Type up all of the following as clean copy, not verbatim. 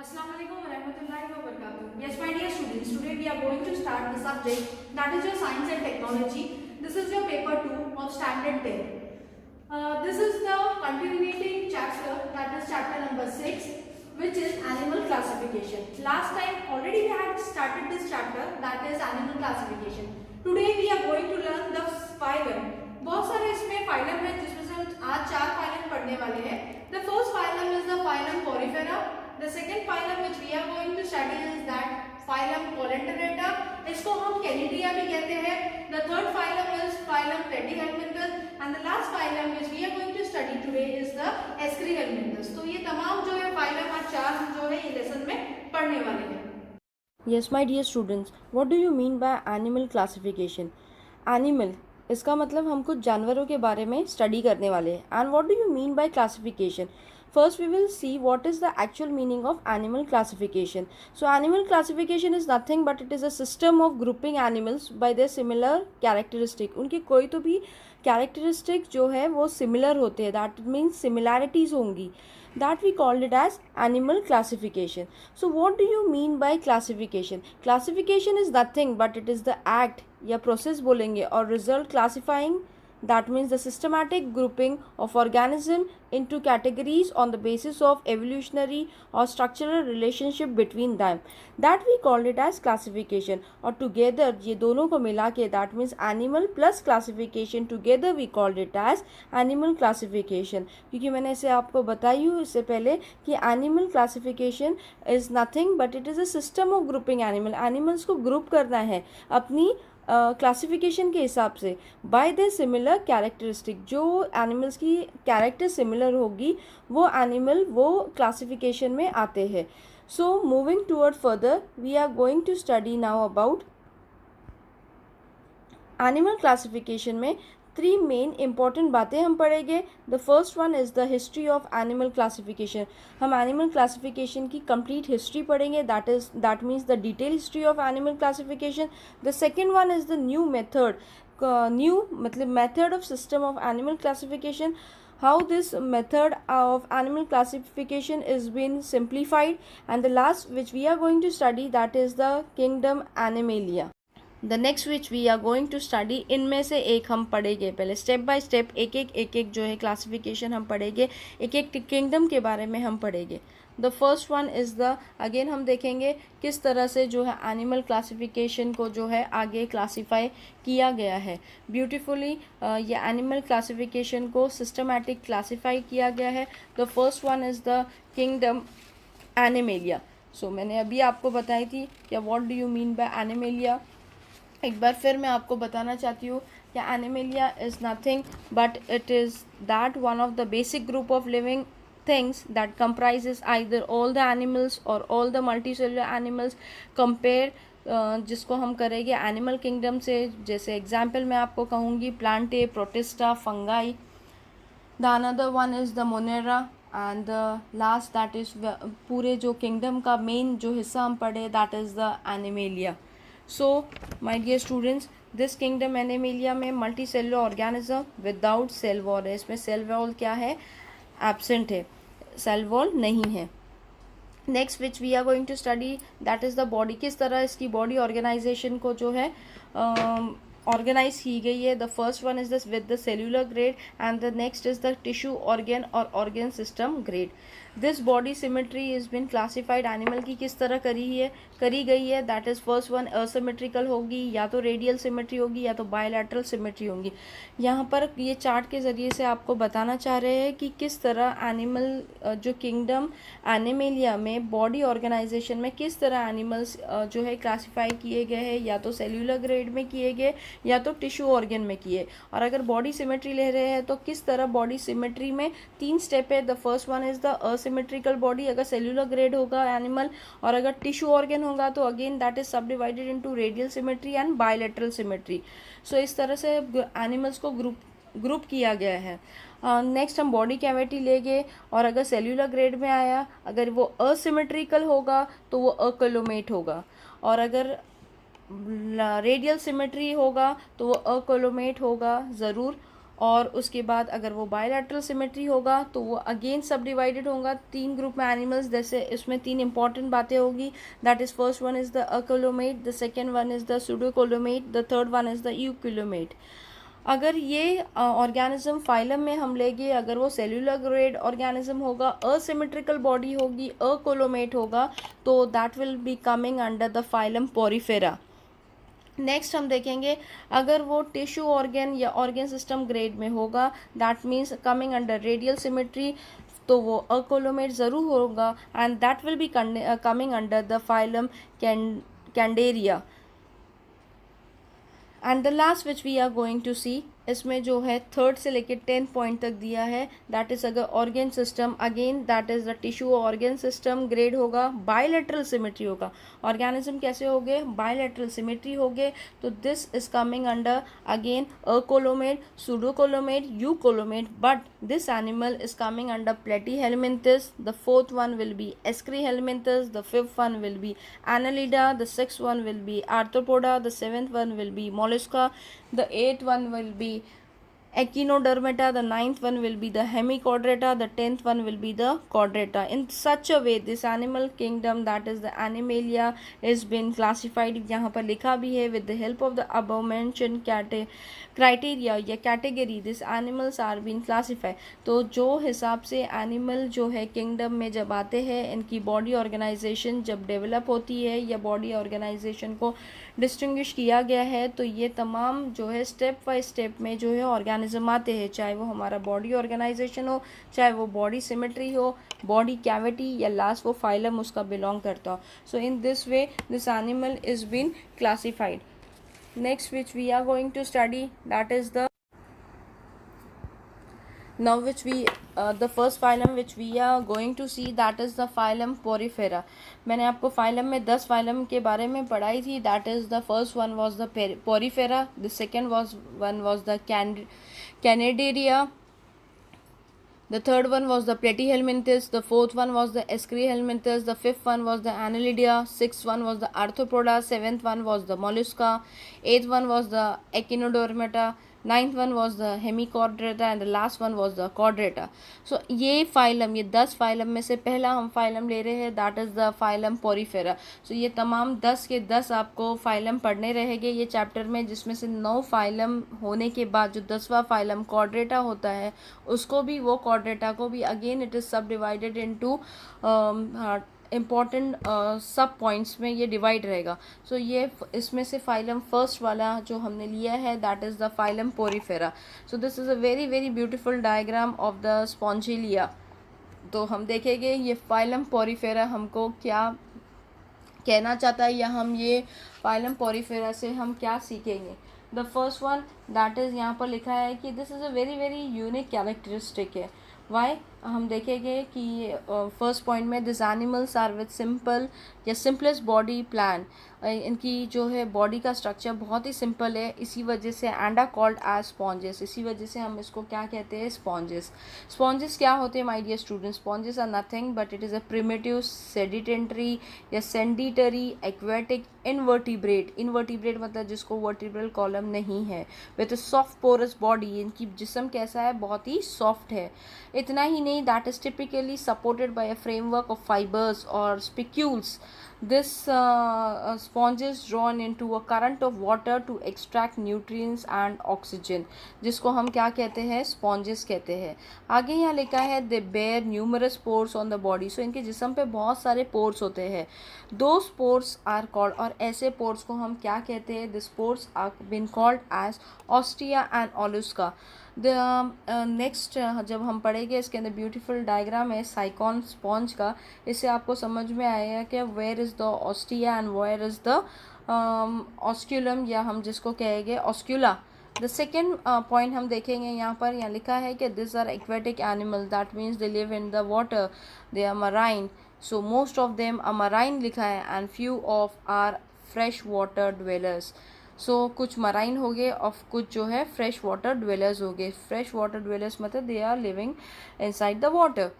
Assalamualaikum warahmatullahi wabarakatuh. Yes, my dear students, today we are going to start the subject that is your science and technology. This is your paper 2 of standard 10. This is the continuing chapter, that is chapter number 6, which is animal classification. Last time already we had started this chapter, that is animal classification. Today we are going to learn the phylum. बहुत सारे इसमें phylum है जिसमें से आज 4 phylum पढ़ने वाले हैं. The first phylum is the phylum Porifera. The second phylum which we are going to study is that phylum Coelenterata. इसको हम Canidia भी कहते हैं. The third phylum is phylum Platyhelminthes and the last phylum which we are going to study today is the Escrihelminthes. तो ये तमाम जो है phylum आज 4 हम जो है ये लेसन में पढ़ने वाले हैं. Yes, my dear students, what do you mean by animal classification? Animal इसका मतलब हम कुछ जानवरों के बारे में स्टडी करने वाले हैं. And what do you mean by classification? First we will see what is the actual meaning of animal classification. So animal classification is nothing but it is a system of grouping animals by their similar characteristic. उनकी कोई तो भी characteristic जो है वो similar होते हैं, that means similarities होंगी. That we called it as animal classification. So what do you mean by classification? Classification is nothing but it is the act या process बोलेंगे और result classifying, that means the systematic grouping of organism into categories on the basis of evolutionary or structural relationship between them, that we called it as classification. और together ये दोनों को मिला के that means animal plus classification together we called it as animal classification. क्योंकि मैंने इसे आपको बताई हूँ इससे पहले कि animal classification is nothing but it is a system of grouping animals को group करना है अपनी क्लासिफिकेशन के हिसाब से बाय द सिमिलर कैरेक्टरिस्टिक. जो एनिमल्स की कैरेक्टर सिमिलर होगी वो एनिमल वो क्लासिफिकेशन में आते हैं. So moving toward further we are going to study now about animal classification में 3 मेन इंपॉर्टेंट बातें हम पढ़ेंगे. The first one is the history of animal classification. हम एनिमल क्लासिफिकेशन की कंप्लीट हिस्ट्री पढ़ेंगे, that means the detail history of animal classification. The second one is the new method. New मतलब method of system of animal classification, how this method of animal classification is been simplified, and the last which we are going to study that is the kingdom Animalia. The next which we are going to study, इनमें से एक हम पढ़ेंगे. पहले step by step एक एक जो है क्लासिफिकेशन हम पढ़ेंगे, एक एक किंगडम के बारे में हम पढ़ेंगे. The first one is the, again हम देखेंगे किस तरह से जो है एनिमल क्लासिफिकेशन को जो है आगे क्लासीफाई किया गया है. ब्यूटिफुली ये एनिमल क्लासिफिकेशन को सिस्टमैटिक क्लासीफाई किया गया है. The first one is the kingdom Animalia. So मैंने अभी आपको बताई थी कि what do you mean by Animalia. एक बार फिर मैं आपको बताना चाहती हूँ कि Animalia is nothing but it is that one of the basic group of living things that comprises either all the animals और all the multicellular animals. Compare जिसको हम करेंगे एनिमल किंगडम से, जैसे एग्जाम्पल मैं आपको कहूँगी Plantae, Protista, Fungi. The another one is the Monera and the last that is पूरे जो किंगडम का मेन जो हिस्सा हम पढ़े that is the Animalia. So my dear students, this kingdom Animalia में multicellular organism without cell wall है. इसमें सेल वॉल क्या है, एब्सेंट है, सेल वॉल नहीं है. Next which we are going to study that is the body. किस तरह इसकी बॉडी ऑर्गेनाइजेशन को जो है ऑर्गेनाइज की गई है. The first one is this with the cellular grade and the next is the tissue organ और organ system grade. This body symmetry is been classified. Animal की किस तरह करी गई है, that is first one asymmetrical होगी, या तो रेडियल सिमेट्री होगी या तो बायलैटरल सिमेट्री होगी. यहाँ पर ये चार्ट के ज़रिए से आपको बताना चाह रहे हैं कि किस तरह एनिमल जो किंगडम एनिमेलिया में बॉडी ऑर्गेनाइजेशन में किस तरह एनिमल्स जो है क्लासीफाई किए गए हैं, या तो सेल्यूलर ग्रेड में किए गए या तो टिश्यू ऑर्गन में किए. और अगर बॉडी सिमेट्री ले रहे हैं तो किस तरह बॉडी सिमेट्री में 3 स्टेप है. The first one is the asymmetrical body, अगर सेल्यूलर ग्रेड होगा एनिमल, और अगर टिश्यू ऑर्गन होगा तो again that is subdivided into radial symmetry and bilateral symmetry. So इस तरह से एनिमल्स को ग्रुप किया गया है. नेक्स्ट हम बॉडी कैविटी लेंगे और अगर सेल्यूलर ग्रेड में आया, अगर वो असिमेट्रिकल होगा तो वो अकोलोमेट होगा, और अगर रेडियल सिमेट्री होगा तो वो अकोलोमेट होगा ज़रूर. और उसके बाद अगर वो बायलैटरल सिमेट्री होगा तो वो अगेन सब डिवाइडेड होगा 3 ग्रुप में एनिमल्स। जैसे इसमें 3 इंपॉर्टेंट बातें होगी, that is first one is the acoelomate, the second one is the pseudocoelomate, the third one is the eucoelomate. अगर ये ऑर्गेनिज्म फाइलम में हम लेंगे, अगर वो सेल्यूलर ग्रेड ऑर्गेनिज्म होगा, असिमेट्रिकल बॉडी होगी, अकोलोमेट होगा, तो that will be coming under the phylum Porifera. Next हम देखेंगे अगर वो टिश्यू ऑर्गन या ऑर्गन सिस्टम ग्रेड में होगा, that means coming under radial symmetry, तो वो अकोलोमेट ज़रूर होगा and that will be coming under the phylum Cnidaria. And the last which we are going to see, इसमें जो है 3rd से लेकर 10th पॉइंट तक दिया है, दैट इज़ अगर organ system, again that is the tissue organ system grade होगा, बायलैटरल सिमेट्री होगा। ऑर्गेनिज्म कैसे हो गए? बायलैटरल सिमेट्री हो गए, तो this is coming under again acoelomate, pseudocoelomate, eucoelomate, but this animal is coming under platyhelminthes. The 4th one will be Escherihelminthes, the 5th one will be Annelida, the 6th one will be Arthropoda, the 7th one will be Mollusca, the 8th one will be Echinodermata, the 9th one will be the Hemichordata, the 10th one will be the Chordata. In such a way this animal kingdom, that is the Animalia, is been classified, यहाँ पर लिखा भी है, with the help of the above mentioned criteria या category this animals are being classified। तो जो हिसाब से एनिमल जो है किंगडम में जब आते हैं, इनकी बॉडी ऑर्गेनाइजेशन जब डेवलप होती है या बॉडी ऑर्गेनाइजेशन को डिस्टिंग्विश किया गया है, तो ये तमाम जो है स्टेप बाय स्टेप में जो है ऑर्गेनिज्म आते हैं, चाहे वो हमारा बॉडी ऑर्गेनाइजेशन हो, चाहे वो बॉडी सिमेट्री हो, बॉडी कैविटी, या लास्ट वो फाइलम उसका बिलोंग करता हो। So in this way this animal is been classified. Next which we are going to study, that is the now which we the first phylum which we are going to see, that is the phylum Porifera। मैंने आपको phylum में 10 phylum के बारे में पढ़ाई थी, that is the first one was the Porifera, the second one was the Canidaria, the third one was the Platyhelminthes, the fourth one was the Escherihelminthes, the fifth one was the Annelida, sixth one was the Arthropoda, seventh one was the Mollusca, eighth one was the Echinodermata, ninth one was the Hemichordata, and the last one was the Chordata। So ये phylum, ये 10 phylum में से पहला हम phylum ले रहे हैं, that is the phylum Porifera. So ये तमाम 10 के 10 आपको फाइलम पढ़ने रहेंगे ये चैप्टर में, जिसमें से 9 फाइलम होने के बाद जो 10वां फाइलम कॉर्डेटा होता है, उसको भी, वो कॉर्डेटा को भी अगेन इट इज़ सब डिवाइडेड इनटू इम्पॉर्टेंट सब पॉइंट्स में ये डिवाइड रहेगा। सो ये इसमें से फाइलम फर्स्ट वाला जो हमने लिया है, that is the phylum Porifera. So this is a very very beautiful diagram of the Spongilla. तो हम देखेंगे ये फाइलम पोरीफेरा हमको क्या कहना चाहता है, या हम ये फाइलम पोरीफेरा से हम क्या सीखेंगे। The first one that is, यहाँ पर लिखा है कि this is a very very unique characteristic है। वाई, हम देखेंगे कि फर्स्ट पॉइंट में this animals are with simple या सिंपलेस्ट बॉडी प्लान, इनकी जो है बॉडी का स्ट्रक्चर बहुत ही सिंपल है, इसी वजह से and are called as sponges, इसी वजह से हम इसको क्या कहते हैं, स्पॉन्जेस। स्पॉन्जेस क्या होते हैं my dear students? Sponges are nothing but it is a primitive sedentary या सेंडिटरी एक्वेटिक इनवर्टिब्रेट। इनवर्टिब्रेट मतलब जिसको वर्टिब्रल कॉलम नहीं है, विथ सॉफ्ट पोरस बॉडी, इनकी जिस्म कैसा है, बहुत ही सॉफ्ट है। इतना ही नहीं, that is typically supported by a framework of fibers or spicules. This sponge is drawn into a current of water to extract nutrients and oxygen, जिसको हम क्या कहते हैं, sponges कहते हैं। आगे यहाँ लिखा है they bear numerous pores on the body, so इनके जिस्म पे बहुत सारे pores होते हैं। Those pores are called, और ऐसे pores को हम क्या कहते हैं, these pores are been called as ostia and mollusca। Next जब हम पढ़ेंगे इसके अंदर ब्यूटीफुल डायग्राम है साइकॉन स्पॉन्ज का, इससे आपको समझ में आएगा कि where is the ostia and where is the osculum, या हम जिसको कहेंगे ऑस्क्यूला। द सेकेंड पॉइंट हम देखेंगे, यहाँ पर यहाँ लिखा है कि this are aquatic animal, that means they live in the water, they are marine, so most of them are marine लिखा है, and few of are fresh water dwellers. So कुछ मराइन हो गए और कुछ जो है फ्रेश वाटर ड्वेलर्स हो गए। फ्रेश वाटर ड्वेलर्स मतलब they are living inside the water,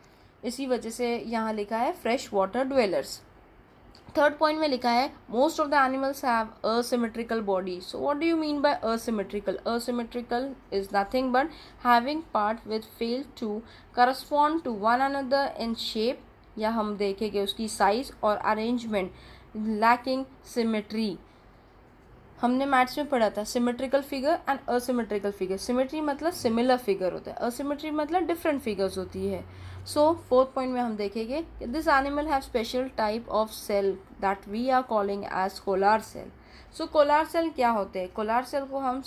इसी वजह से यहाँ लिखा है fresh water dwellers. Third point में लिखा है most of the animals have asymmetrical body. So what do you mean by asymmetrical? Asymmetrical is nothing but having part which fail to correspond to one another in shape, या हम देखेंगे उसकी size और arrangement, lacking symmetry. हमने maths में पढ़ा था symmetrical figure and asymmetrical figure. Symmetry मतलब सिमिलर फिगर होता है, असिमेट्री मतलब डिफरेंट फिगर्स होती है. सो फोर्थ पॉइंट में हम देखेंगे this animal have special type of cell that we are calling as collar cell. So collar cell क्या होते हैं? कोलार सेल को हम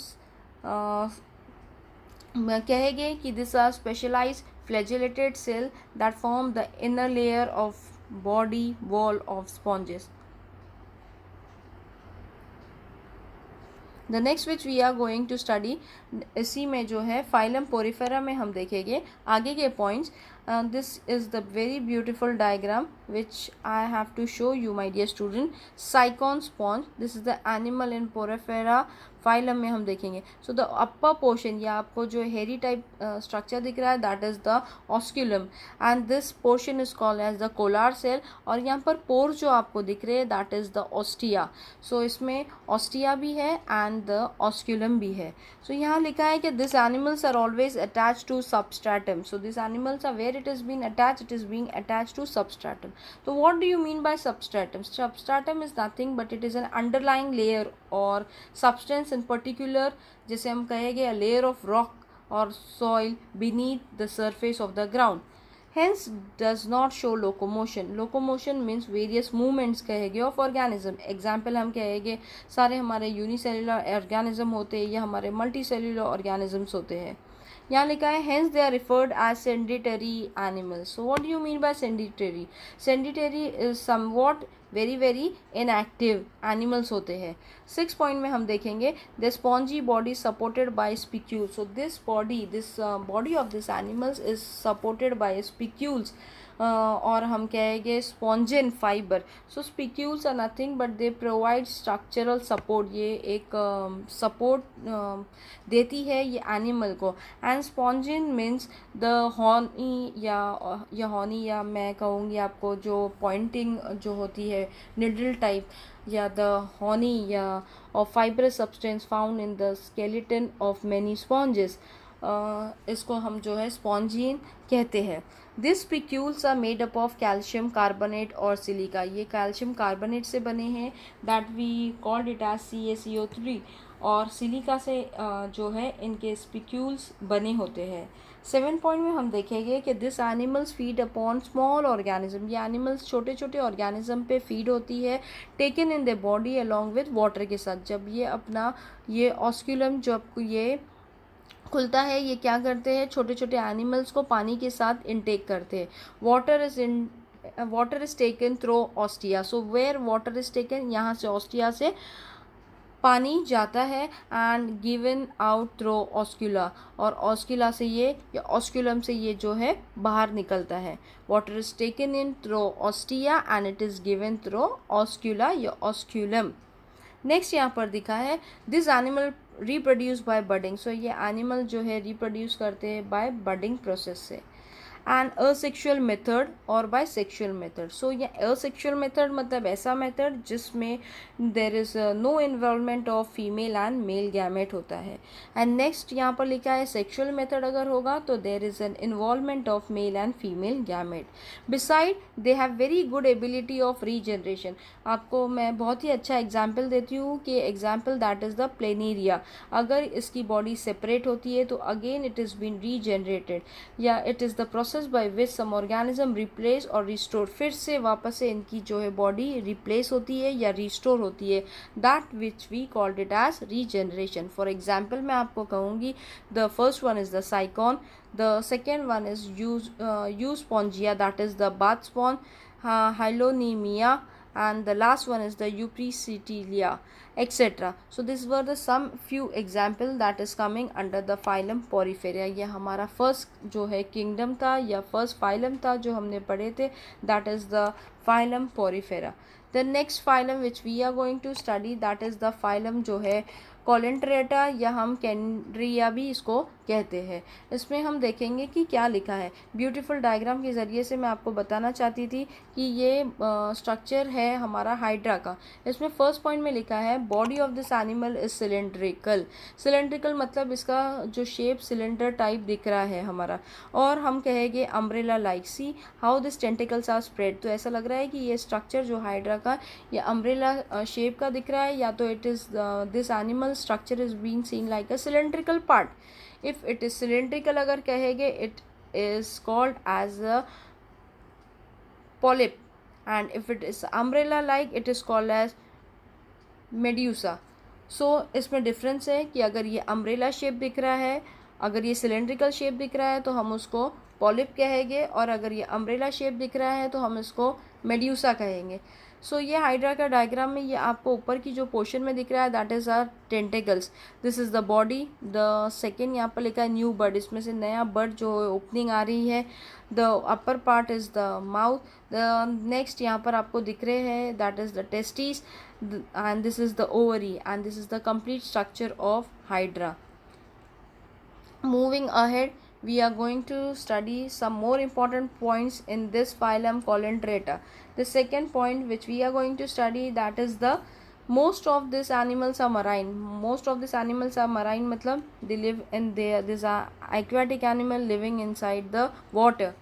कहेंगे कि this are specialised flagellated cell that form the inner layer of body wall of sponges. The next which we are going to study, इसी में जो है फाइलम पोरिफेरा में हम देखेंगे आगे के points. This is the very beautiful diagram which I have to show you my dear student. Sycon sponge, this is the animal in Porifera phylum में हम देखेंगे. सो द अपर पोर्शन, या आपको जो हेरी टाइप स्ट्रक्चर दिख रहा है that is the osculum and this portion is called as the collar cell. और यहाँ पर पोर जो आपको दिख रहे हैं that is the ostia. So इसमें ऑस्टिया भी है एंड द ऑस्क्यूलम भी है. सो यहाँ लिखा है कि this animals are always attach to substratum. So this animals are where it is been attach, it is being attach to substratum. तो what do you mean by substratum? Substratum is nothing but it is an underlying layer और substance in particular, जैसे हम कहेंगे a layer of rock और soil beneath the surface of the ground. hence does not show locomotion. locomotion means various movements कहेंगे of organism. Example हम कहेंगे सारे हमारे यूनिसेलुलर ऑर्गेनिज्म होते हैं या हमारे मल्टीसेलुलर ऑर्गेनिजम्स होते हैं. यहाँ लिखा है hence they are referred as sedentary animals. so what do you mean by sedentary? sedentary is somewhat very inactive animals होते हैं. 6 पॉइंट में हम देखेंगे the spongy body supported by spicules. so this body of this animals is supported by spicules. और हम कहेंगे spongin fibre. So spicules are nothing but they provide structural support. ये एक सपोर्ट देती है ये एनिमल को. And spongin means the horny या मैं कहूँगी आपको जो पॉइंटिंग जो होती है निडल टाइप, या द हॉनी या और fibrous substance found in the skeleton of many sponges. इसको हम जो है स्पॉन्जिन कहते हैं. This spicules are made up of calcium carbonate और सिलिका. ये कैल्शियम कार्बोनेट से बने हैं that we called it as CaCO3, और सिलिका से जो है इनके स्पिक्यूल्स बने होते हैं. 7 पॉइंट में हम देखेंगे कि this animals feed upon small organism. ये एनिमल्स छोटे छोटे ऑर्गेनिज्म पे फीड होती है taken in the body along with water के साथ. जब ये अपना ये ऑस्क्यूलम जब ये खुलता है, ये क्या करते हैं छोटे छोटे एनिमल्स को पानी के साथ इनटेक करते हैं. Water is taken through ostia. So where water is taken, यहाँ से ऑस्टिया से पानी जाता है and given out through oscula, और ऑस्क्यूला से ये या ऑस्क्यूलम से ये जो है बाहर निकलता है. Water is taken in through ostia and it is given through oscula या ऑस्क्यूलम. नेक्स्ट यहाँ पर दिखा है this animal reproduce by budding. So ये एनिमल जो है रिप्रोड्यूस करते हैं बाय बडिंग प्रोसेस से. एंड असेक्सुअल मेथड और बाय सेक्सुअल मेथड. सो ये असेक्सुअल मेथड मतलब ऐसा मेथड जिसमें there is no involvement of female and male gamete होता है. एंड नेक्स्ट यहाँ पर लिखा है सेक्सुअल मेथड अगर होगा तो there is an involvement of male and female gamete. Beside they have very good ability of regeneration. आपको मैं बहुत ही अच्छा एग्जाम्पल देती हूँ कि example that is the planaria. अगर इसकी बॉडी सेपरेट होती है तो again it is been regenerated, या it is the process by which some organism replace और रिस्टोर. फिर से वापस से इनकी जो है बॉडी रिप्लेस होती है या रिस्टोर होती है. That which we called it as regeneration. For example मैं आपको कहूँगी the first one is the Sycon, the second one is Euspongia that is the bath sponge, Hyalonema, and the last one is the Euphrysitelia. etc. So these were the some few example that is coming under the phylum Porifera. ये हमारा first जो है kingdom था या first phylum था जो हमने पढ़े थे, that is the phylum Porifera. The next phylum which we are going to study that is the phylum जो है कॉलेंट्रेटा या हम कैंड्रिया भी इसको कहते हैं. इसमें हम देखेंगे कि क्या लिखा है. ब्यूटीफुल डायग्राम के ज़रिए से मैं आपको बताना चाहती थी कि ये स्ट्रक्चर है हमारा हाइड्रा का. इसमें फर्स्ट पॉइंट में लिखा है body of this animal is cylindrical. Cylindrical मतलब इसका जो शेप सिलेंडर टाइप दिख रहा है हमारा. और हम कहेंगे umbrella like. See how this tentacles are spread. तो ऐसा लग रहा है कि ये स्ट्रक्चर जो हाइड्रा का ये अम्ब्रेला शेप का दिख रहा है, या तो it is this animal structure is being seen like a cylindrical part. If it is cylindrical अगर कहेंगे it is called as a polyp, and if it is umbrella like it is called as medusa. So इसमें difference है कि अगर ये umbrella shape दिख रहा है, अगर ये सिलेंड्रिकल शेप दिख रहा है तो हम उसको पॉलिप कहेंगे, और अगर ये अम्ब्रेला शेप दिख रहा है तो हम इसको मेड्यूसा कहेंगे. सो ये हाइड्रा का डायग्राम में ये आपको ऊपर की जो पोर्शन में दिख रहा है that is are tentacles. This is the body. The second यहाँ पर लिखा है न्यू बर्ड, इसमें से नया बर्ड जो ओपनिंग आ रही है. The upper part is the mouth. The next यहाँ पर आपको दिख रहे हैं that is the testis, and this is the ovary, and this is the complete structure of hydra. Moving ahead, we are going to study some more important points in this phylum Colentrata. The second point which we are going to study that is the most of these animals are marine. Most of these animals are marine मतलब they live in there. These are aquatic animal living inside the water.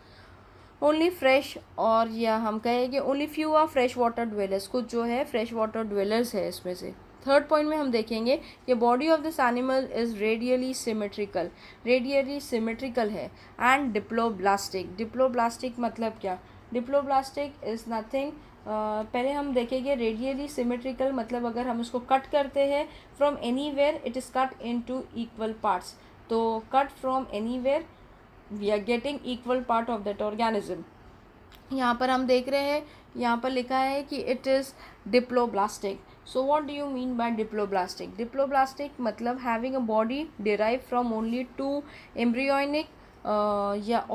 Only fresh, और या हम कहेंगे only few are fresh water dwellers. कुछ जो है fresh water dwellers है इसमें से. थर्ड पॉइंट में हम देखेंगे कि body of this animal is radially symmetrical. Radially symmetrical है. And diploblastic. डिप्लोब्लास्टिक मतलब क्या? Diploblastic is nothing. पहले हम देखेंगे रेडियली सिमेट्रिकल मतलब अगर हम इसको कट करते हैं from anywhere it is cut into equal parts. तो cut from anywhere we are getting equal part of that organism. यहाँ पर हम देख रहे हैं यहाँ पर लिखा है कि it is diploblastic. So what do you mean by diploblastic? Diploblastic मतलब having a body derived from only two embryonic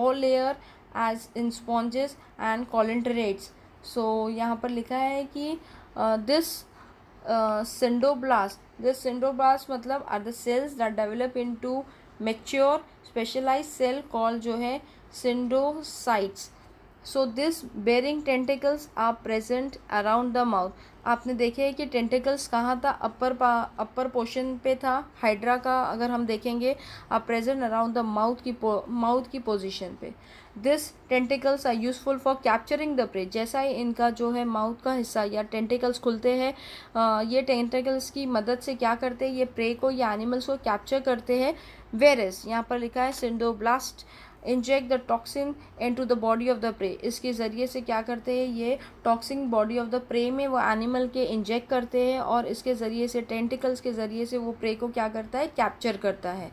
all layer as in sponges and colenterate. So यहाँ पर लिखा है कि this syndoblast मतलब are the cells that develop into mature specialized cell called जो है syndocytes. So this bearing tentacles are present around the mouth. आपने देखे है कि टेंटिकल्स कहाँ था? अपर पोर्शन पे था हाइड्रा का. अगर हम देखेंगे are present around the mouth की पोजीशन पे. This tentacles are useful for capturing the prey. जैसा ही इनका जो है माउथ का हिस्सा या टेंटिकल्स खुलते हैं, ये टेंटिकल्स की मदद से क्या करते हैं? ये प्रे को या एनिमल्स को कैप्चर करते हैं. वेरेस यहाँ पर लिखा है cnidoblast inject the toxin into the body of the prey. इसके ज़रिए से क्या करते हैं? ये toxin body of the prey में वो एनिमल के इंजेक्ट करते हैं, और इसके ज़रिए से टेंटिकल्स के ज़रिए से वो प्रे को क्या करता है? कैप्चर करता है.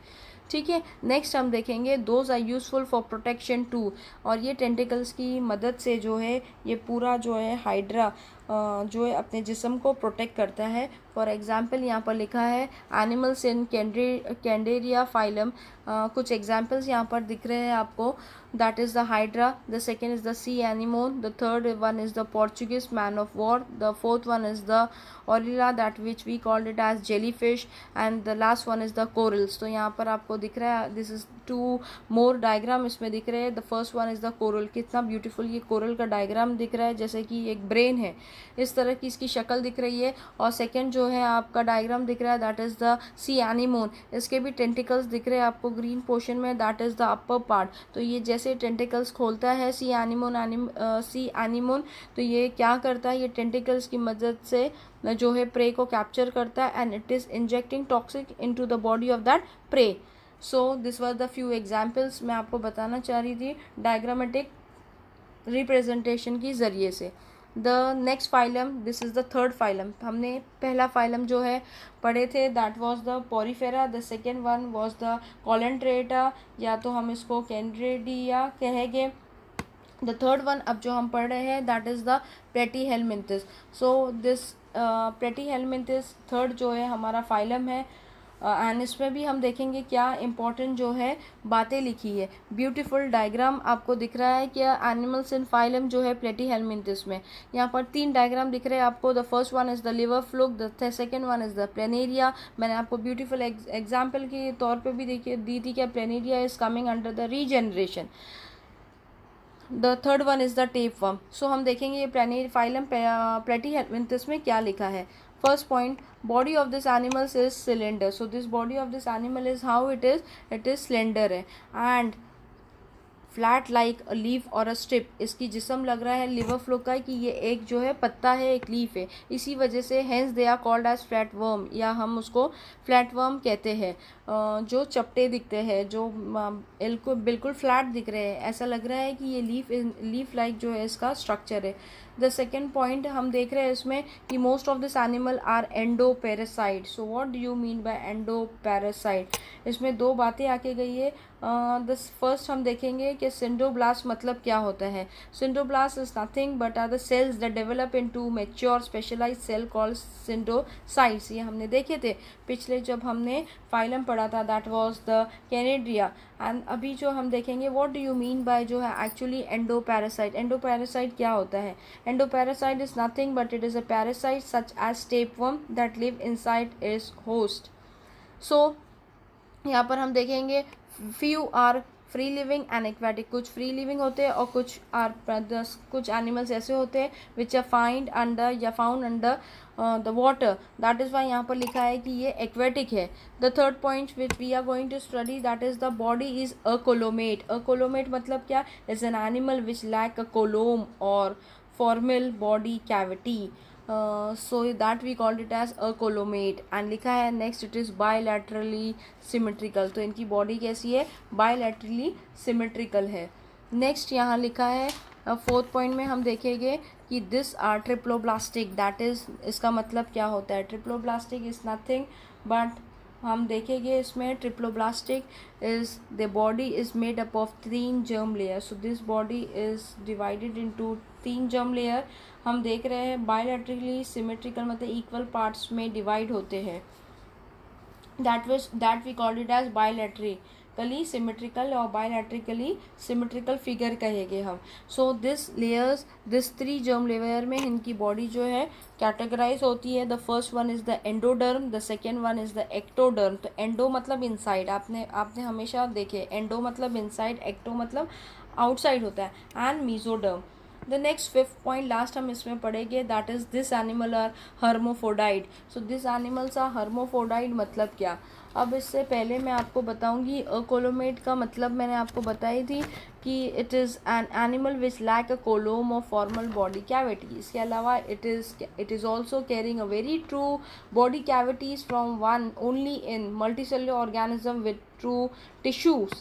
ठीक है. नेक्स्ट हम देखेंगे those are useful for protection too. और ये टेंटिकल्स की मदद से जो है ये पूरा जो है हाइड्रा जो है अपने जिस्म को प्रोटेक्ट करता है. फॉर एग्जांपल यहाँ पर लिखा है एनिमल्स इन कैंडेरिया फाइलम. कुछ एग्जांपल्स यहाँ पर दिख रहे हैं आपको. That is the hydra, the second is the sea anemone, the third one is the Portuguese man of war, the fourth one is the Aurelia that which we called it as jellyfish, and the last one is the corals. तो यहाँ पर आपको दिख रहा है this is two more diagram इसमें दिख रहे हैं. The first one is the coral. कितना ब्यूटीफुल ये कोरल का डायग्राम दिख रहा है, जैसे कि एक ब्रेन है इस तरह की इसकी शक्ल दिख रही है. और सेकंड जो है आपका डायग्राम दिख रहा है that is the sea anemone. इसके भी टेंटिकल्स दिख रहे हैं आपको ग्रीन पोर्शन में, that is the upper part. तो ये जैसे टेंटिकल्स खोलता है सी एनिमोन तो ये क्या करता है? ये टेंटिकल्स की मदद से जो है प्रे को कैप्चर करता है, and it is injecting toxic into the body of that prey. So this was the few examples मैं आपको बताना चाह रही थी डायग्रामेटिक रिप्रेजेंटेशन की ज़रिए से. The next phylum, this is the third phylum. हमने पहला फाइलम जो है पढ़े थे that was the Porifera. The second one was the Coelenterata, या तो हम इसको कैंड्रेडिया कहेंगे. द थर्ड वन अब जो हम पढ़ रहे हैं that is the Platyhelminthes. So this Platyhelminthes third जो है हमारा फाइलम है, एंड इसमें भी हम देखेंगे क्या इम्पोर्टेंट जो है बातें लिखी है. ब्यूटीफुल डायग्राम आपको दिख रहा है कि एनिमल्स इन फाइलम जो है प्लेटीहेलमिंथस में. यहाँ पर 3 डायग्राम दिख रहे हैं आपको. The first one is the liver fluke, the second one is the planaria. मैंने आपको ब्यूटीफुल एग्जाम्पल के तौर पे भी दी थी कि planaria is coming under the regeneration. The third one is the tapeworm. So हम देखेंगे ये फाइलम प्लेटीहेलमिंथस में क्या लिखा है. First point, body of this animals is cylinder. So this body of this animal is how it is cylinder है and flat like a leaf और a strip. इसकी जिस्म लग रहा है लिवर फ्लूक का कि ये एक जो है पत्ता है, एक लीफ है. इसी वजह से hence they are called as flat worm, या हम उसको फ्लैट वर्म कहते हैं. जो चपटे दिखते हैं, जो बिल्कुल फ्लैट दिख रहे हैं, ऐसा लग रहा है कि ये लीफ लाइक जो है इसका स्ट्रक्चर है. द सेकेंड पॉइंट हम देख रहे हैं इसमें कि most of this animal are endoparasite. So what do you mean by endoparasite. इसमें 2 बातें आके गई है. फर्स्ट हम देखेंगे कि सिंड्रोब्लास्ट मतलब क्या होता है. Cnidoblast is nothing but are the cells that develop into mature specialised cell called cnidocytes. ये हमने देखे थे पिछले जब हमने फाइलम पढ़ा था, दैट वाज द कैनेड्रिया. एंड अभी जो हम देखेंगे what do you mean by जो है एक्चुअली एंडोपैरासाइट. एंडोपैरासाइट क्या होता है. Endoparasite is nothing but it is a parasite such as tapeworm that live inside its host. So यहाँ पर हम देखेंगे few are free living and aquatic. कुछ फ्री लिविंग होते हैं और कुछ एनिमल्स ऐसे होते हैं विच आर फाइंड अंडर या found under the water. That is why यहाँ पर लिखा है कि ये एक्वेटिक है. The third point which we are going to study that is the body is acoelomate. Acoelomate मतलब क्या. Is an animal which lack a coelom और formal body cavity. So that we called it as acoelomate. And लिखा है next it is bilaterally symmetrical. तो इनकी body कैसी है, bilaterally symmetrical है. नेक्स्ट यहाँ लिखा है फोर्थ पॉइंट में हम देखेंगे कि this are triploblastic. That is इसका मतलब क्या होता है. ट्रिप्लोब्लास्टिक इज़ नथिंग बट हम देखेंगे इसमें triploblastic is the body is made up of 3 germ layer. So this body is divided into 3 germ layer. हम देख रहे हैं बायलैटरली सिमेट्रिकल मतलब इक्वल पार्ट्स में डिवाइड होते हैं. That we called it as bilaterally symmetrical और बायलैटरली सिमेट्रिकल फिगर कहेंगे हम. So this layers this 3 germ layer में इनकी बॉडी जो है कैटेगराइज होती है. The first one is the endoderm, the second one is the ectoderm. तो एंडो मतलब इनसाइड, आपने हमेशा देखे एंडो मतलब इनसाइड, एक्टो मतलब आउटसाइड होता है, and mesoderm. The next 5th point last हम इसमें पढ़ेंगे that is this animal are hermaphrodite. So this animals are hermaphrodite मतलब क्या. अब इससे पहले मैं आपको बताऊंगी अकोलोमेट का मतलब मैंने आपको बताई थी कि it is an animal which lack a coelom और फॉर्मल बॉडी कैविटी. इसके अलावा it is also carrying a very true body cavities from one only in multicellular organism with true tissues.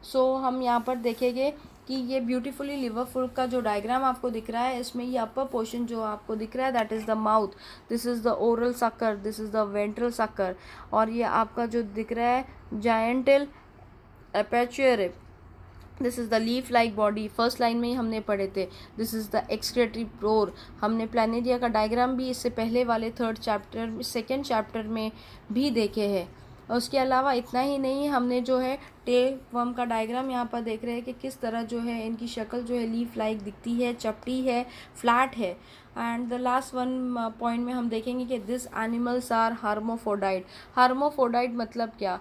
सो हम यहाँ पर देखेंगे कि ये ब्यूटीफुली लिवर फ्लूक का जो डायग्राम आपको दिख रहा है इसमें ये अपर पोर्शन जो आपको दिख रहा है that is the mouth, this is the oral sucker, this is the ventral sucker, और ये आपका जो दिख रहा है genital aperture, this is the leaf like body. First line में ही हमने पढ़े थे. This is the excretory floor. हमने प्लानेरिया का डायग्राम भी इससे पहले वाले 2nd चैप्टर में भी देखे हैं. उसके अलावा इतना ही नहीं, हमने जो है टेपवर्म का डायग्राम यहाँ पर देख रहे हैं कि किस तरह जो है इनकी शक्ल जो है लीफ लाइक दिखती है, चपटी है, फ्लैट है. And the last one point में हम देखेंगे कि this animals are hermaphrodite. Hermaphrodite मतलब क्या.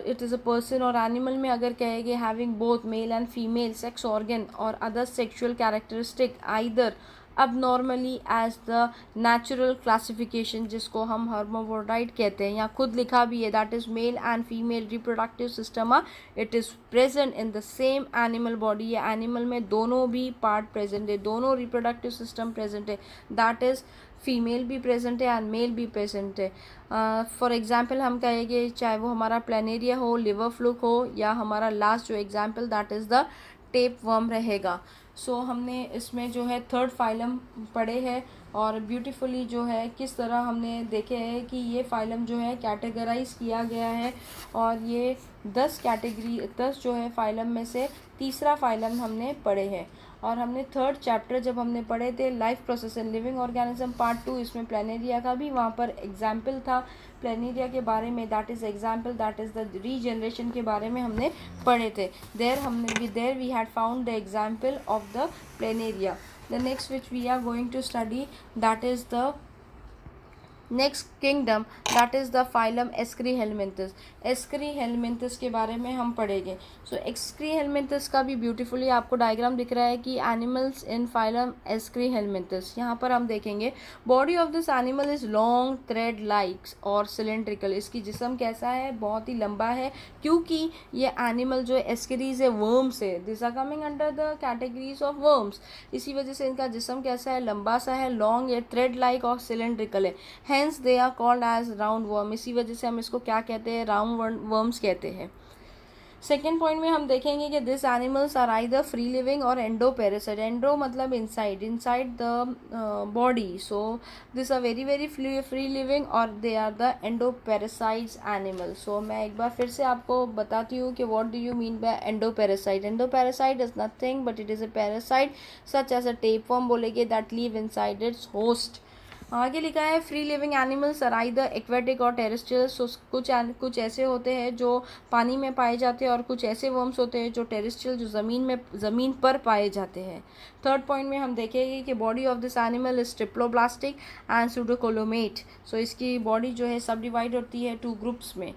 इट इज़ अ पर्सन और एनिमल में अगर कहेंगे having both male and female sex organ और other sexual characteristic either abnormally as the natural classification जिसको हम hermaphrodite कहते हैं. यहाँ खुद लिखा भी है that is male and female reproductive system it is present in the same animal body. ये animal में दोनों भी part present है, दोनों reproductive system present है. that is फीमेल भी प्रेजेंट है एंड मेल भी प्रेजेंट है. फॉर एग्जाम्पल हम कहेंगे चाहे वो हमारा प्लेनेरिया हो, लिवर फ्लूक हो, या हमारा लास्ट जो example that is the tapeworm रहेगा. सो हमने इसमें जो है 3rd फाइलम पढ़े हैं और ब्यूटीफुली जो है किस तरह हमने देखे है कि ये फाइलम जो है कैटेगराइज किया गया है, और ये 10 जो है फाइलम में से तीसरा फाइलम हमने पढ़े हैं। और हमने थर्ड चैप्टर जब हमने पढ़े थे life process in living organism part 2, इसमें प्लेनेरिया का भी वहाँ पर एग्जाम्पल था प्लेनेरिया के बारे में, that is example, that is the regeneration के बारे में हमने पढ़े थे। There we had found the example of the planaria. The next which we are going to study that is the next kingdom, that is the phylum Aschelminthes. Aschelminthes के बारे में हम पढ़ेंगे। सो एस्क्रीहेलमिंथस का भी ब्यूटीफुली आपको डायग्राम दिख रहा है कि एनिमल्स इन फाइलम एस्क्रीहेलमिंथस। यहाँ पर हम देखेंगे body of this animal is long thread likes और सिलेंड्रिकल। इसकी जिस्म कैसा है, बहुत ही लंबा है, क्योंकि ये एनिमल जो एस्करीज है वर्म्स है, this are coming under the categories of worms. इसी वजह से इनका जिस्म कैसा है, लंबा सा है, लॉन्ग है, थ्रेड लाइक और सिलेंड्रिकल है, hence they are called as round worm. इसी वजह से हम इसको क्या कहते हैं, राउंड वर्म्स कहते हैं। सेकेंड पॉइंट में हम देखेंगे कि this animals are either free living और एंडो पैरासाइट। एंडो मतलब inside the body, so this are very free living और they are the endoparasites animal. सो मैं एक बार फिर से आपको बताती हूँ कि what do you mean by endoparasite. Endoparasite is nothing but it is a parasite such as a tapeworm बोलेंगे that live inside its host. आगे लिखा है free living animals are either aquatic और terrestrial. So कुछ ऐसे होते हैं जो पानी में पाए जाते हैं और कुछ ऐसे वर्म्स होते हैं जो टेरेस्ट्रियल, जो ज़मीन पर पाए जाते हैं। थर्ड पॉइंट में हम देखेंगे कि body of this animal is triploblastic and pseudocoelomate. सो इसकी बॉडी जो है सब डिवाइड होती है 2 ग्रुप्स में।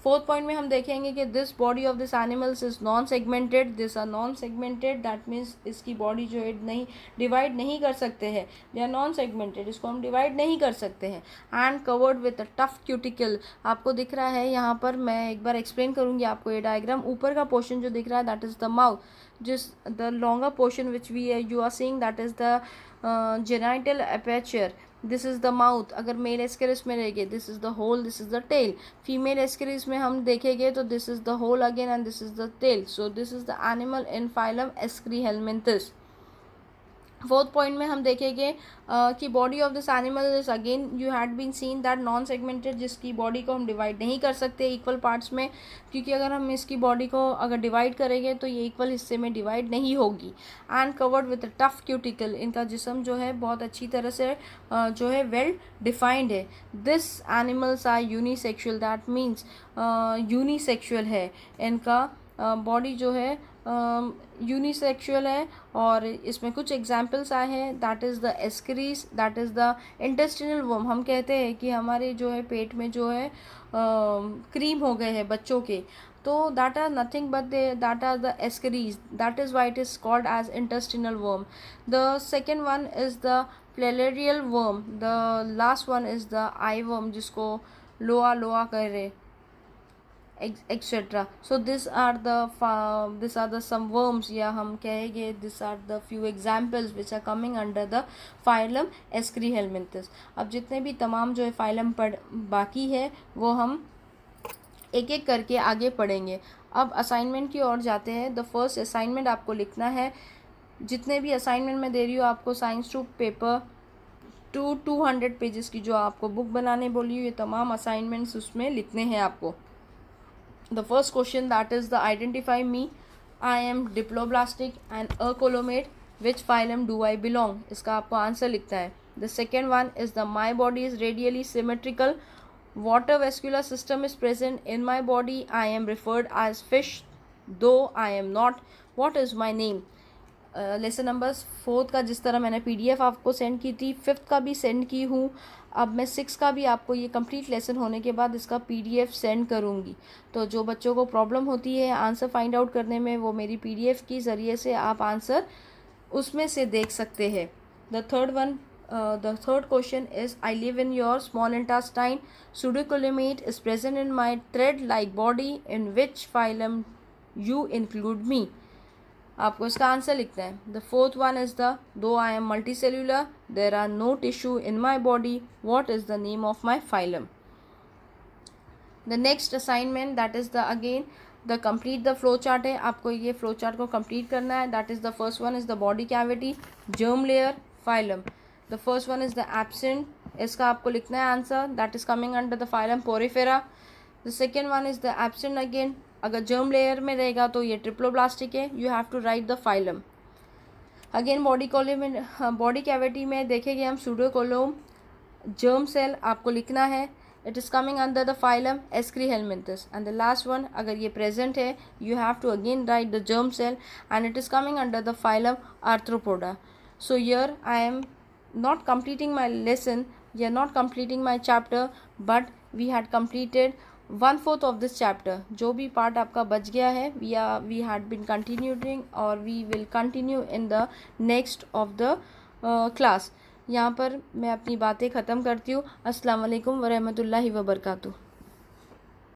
फोर्थ पॉइंट में हम देखेंगे कि this body of this animals is non segmented. This are non segmented, that means इसकी बॉडी जो है नहीं डिवाइड नहीं कर सकते हैं, दे आर नॉन सेगमेंटेड, इसको हम डिवाइड नहीं कर सकते हैं। And covered with a tough cuticle, आपको दिख रहा है यहाँ पर, मैं एक बार एक्सप्लेन करूँगी आपको ये डायग्राम। ऊपर का पोर्शन जो दिख रहा है दैट इज़ द माउथ, जिस the longer portion which you are seeing that is the genital aperture, this is the mouth. अगर मेल एस्केरिस में रहेंगे this is the hole, this is the tail. Female Ascaris में हम देखेंगे तो this is the hole again and this is the tail. So this is the animal in phylum Aschelminthes. Fourth point में हम देखेंगे कि body of this animal is again you had been seen that non segmented, जिसकी body को हम divide नहीं कर सकते इक्वल पार्ट्स में, क्योंकि अगर हम इसकी बॉडी को अगर डिवाइड करेंगे तो ये इक्वल हिस्से में डिवाइड नहीं होगी। And covered with tough cuticle, इनका जिस्म जो है बहुत अच्छी तरह से जो है वेल डिफाइंड है। This animals are unisexual, that means unisexual है, इनका बॉडी जो है यूनिसेक्सुअल है। और इसमें कुछ एग्जाम्पल्स आए हैं, that is the Ascaris, that is the intestinal worm. हम कहते हैं कि हमारे जो है पेट में जो है क्रीम हो गए हैं बच्चों के, तो that are nothing but that are the Ascaris, that is why it is called as intestinal worm. The second one is the filarial worm, the last one is the eye worm, जिसको Loa कह रहे, etc. So these are the some worms, या हम कहेंगे these are the few examples which are coming under the phylum Escherihelminthes. अब जितने भी तमाम जो है फाइलम बाकी है वो हम एक एक करके आगे पढ़ेंगे। अब असाइनमेंट की ओर जाते हैं। द फर्स्ट असाइनमेंट आपको लिखना है, जितने भी असाइनमेंट मैं दे रही हूँ आपको साइंस टू पेपर 200 पेजेस की जो आपको बुक बनाने बोली हूँ, ये तमाम असाइनमेंट्स उसमें लिखने हैं आपको। The first question, that is the identify me, I am diploblastic and acolomate, which phylum do I belong? इसका आपको आंसर लिखना है। The second one is the my body is radially symmetrical, water vascular system is present in my body, I am referred as fish though I am not, what is my name? Lesson number 4 का जिस तरह मैंने PDF आपको send की थी, 5th का भी send की हूँ। अब मैं 6 का भी आपको ये कंप्लीट लेसन होने के बाद इसका PDF सेंड करूँगी। तो जो बच्चों को प्रॉब्लम होती है आंसर फाइंड आउट करने में, वो मेरी PDF की ज़रिए से आप आंसर उसमें से देख सकते हैं। The third question is I live in your small intestine, pseudocoelomate is present in my thread like body, in which phylum you include me? आपको इसका आंसर लिखना है। The fourth one is the though I am multicellular there are no tissue in my body, what is the name of my phylum? The next assignment that is the again the complete the flow chart है, आपको ये flow chart को complete करना है। That is the first one is the body cavity, germ layer, phylum. The first one is the absent, इसका आपको लिखना है answer, that is coming under the phylum Porifera. The second one is the absent again, अगर germ layer में रहेगा तो ये triploblastic है, you have to write the phylum. Again body cavity में देखेंगे हम सूडोकोलोम, जर्म सेल आपको लिखना है, it is coming under the phylum Aschelminthes. And the last one, अगर ये प्रेजेंट है, you have to again write the germ cell and it is coming under the phylum Arthropoda. So here I am not completing my lesson, we are not completing my chapter, but we had completed 1/4 of this chapter. जो भी part आपका बच गया है, we had been continuing or we will continue in the next of the class. यहाँ पर मैं अपनी बातें ख़त्म करती हूँ। अस्सलाम वालेकुम व रहमतुल्लाहि व बरकातुहू।